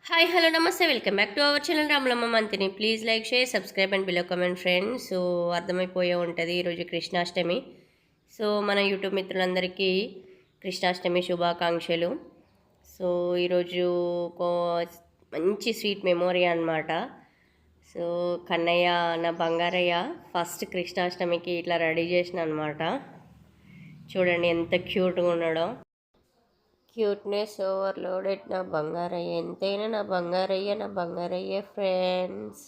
Hi hello నమస్తే welcome back to our channel Ramulamma మంతిని. Please like share subscribe and below comment friends. So అర్థమైపోయే ఉంటుంది ఈరోజు Krishnashtami. So మన యూట్యూబ్ మిత్రులందరికీ కృష్ణాష్టమి శుభాకాంక్షలు. సో ఈరోజు మంచి స్వీట్ మెమోరీ అనమాట. సో కన్నయ్య నా బంగారయ్య ఫస్ట్ కృష్ణాష్టమికి ఇట్లా రెడీ చేసిన అనమాట. చూడండి ఎంత క్యూట్గా ఉన్నాడో. క్యూట్నెస్ ఓవర్లోడెడ్ నా బంగారయ్య, ఎంతైనా నా బంగారయ్య ఫ్రెండ్స్.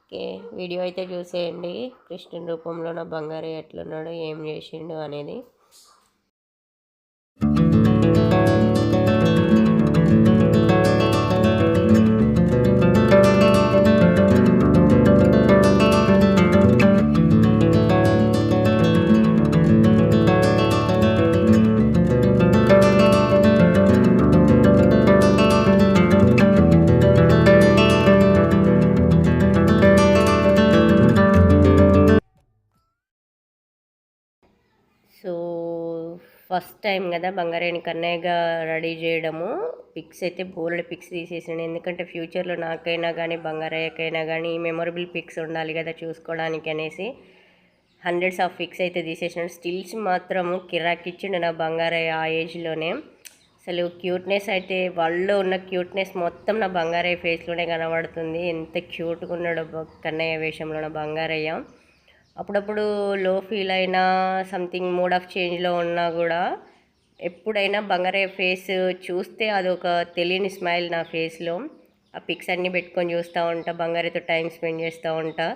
ఓకే, వీడియో అయితే చూసేయండి. కృష్ణుని రూపంలో నా బంగారయ్య ఎట్లున్నాడో, ఏం చేసిండు అనేది. సో ఫస్ట్ టైం కదా బంగారాన్ని కన్నయ్యగా రెడీ చేయడము. పిక్స్ అయితే బోల్డ్ పిక్స్ తీసేసాను, ఎందుకంటే ఫ్యూచర్లో నాకైనా కానీ బంగారయ్యకైనా కానీ మెమొరబుల్ పిక్స్ ఉండాలి కదా చూసుకోవడానికి అనేసి హండ్రెడ్స్ ఆఫ్ పిక్స్ అయితే తీసేసాను. స్టిల్స్ మాత్రము కిరాకిచ్చిండు నా బంగారయ్య ఆ ఏజ్లోనే. అసలు క్యూట్నెస్ అయితే వాళ్ళలో ఉన్న క్యూట్నెస్ మొత్తం నా బంగారయ్య ఫేస్లోనే కనబడుతుంది. ఎంత క్యూట్గా ఉన్నాడో కన్నయ్య వేషంలో నా బంగారయ్య. అప్పుడప్పుడు లో ఫీల్ అయినా, సంథింగ్ మూడ్ ఆఫ్ చేంజ్లో ఉన్నా కూడా ఎప్పుడైనా బంగారయ్య ఫేస్ చూస్తే అదొక తెలియని స్మైల్ నా ఫేస్లో. ఆ పిక్స్ అన్నీ పెట్టుకొని చూస్తూ ఉంటా, బంగారయ్యతో టైం స్పెండ్ చేస్తూ ఉంటా.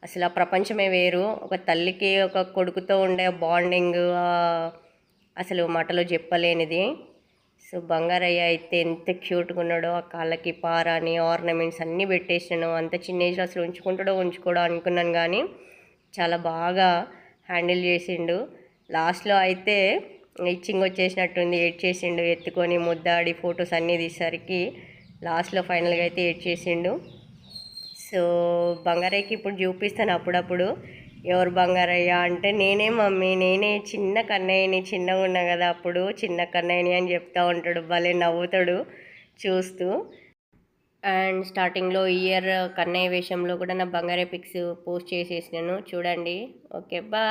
అసలు ఆ ప్రపంచమే వేరు. ఒక తల్లికి ఒక కొడుకుతో ఉండే బాండింగ్ అసలు మాటలో చెప్పలేనిది. సో బంగారయ్య అయితే ఎంత క్యూట్గా ఉన్నాడో. ఆ కాళ్ళకి పారాని ఆర్నమెంట్స్ అన్నీ పెట్టేసాను. అంత చిన్న ఏజ్లో అసలు ఉంచుకోవడం అనుకున్నాను, కానీ చాలా బాగా హ్యాండిల్ చేసిండు. లాస్ట్లో అయితే ఇచ్చింగ్ వచ్చేసినట్టుంది, ఏడ్చేసిండు. ఎత్తుకొని ముద్దాడి ఫొటోస్ అన్నీ తీసేసరికి లాస్ట్లో ఫైనల్గా అయితే ఏడ్చేసిండు. సో బంగారయ్యకి ఇప్పుడు చూపిస్తాను అప్పుడప్పుడు ఎవరు బంగారయ్య అంటే, నేనే మమ్మీ, నేనే చిన్న కన్నయ్యని, చిన్నగా ఉన్నా కదా అప్పుడు చిన్న కన్నయ్యని అని చెప్తూ ఉంటాడు. భలే నవ్వుతాడు చూస్తూ. అండ్ స్టార్టింగ్లో ఇయర్ కన్నయ్య వేషంలో కూడా నా బంగారయ్య పిక్స్ పోస్ట్ చేసేసినాను, చూడండి. Okay, bye.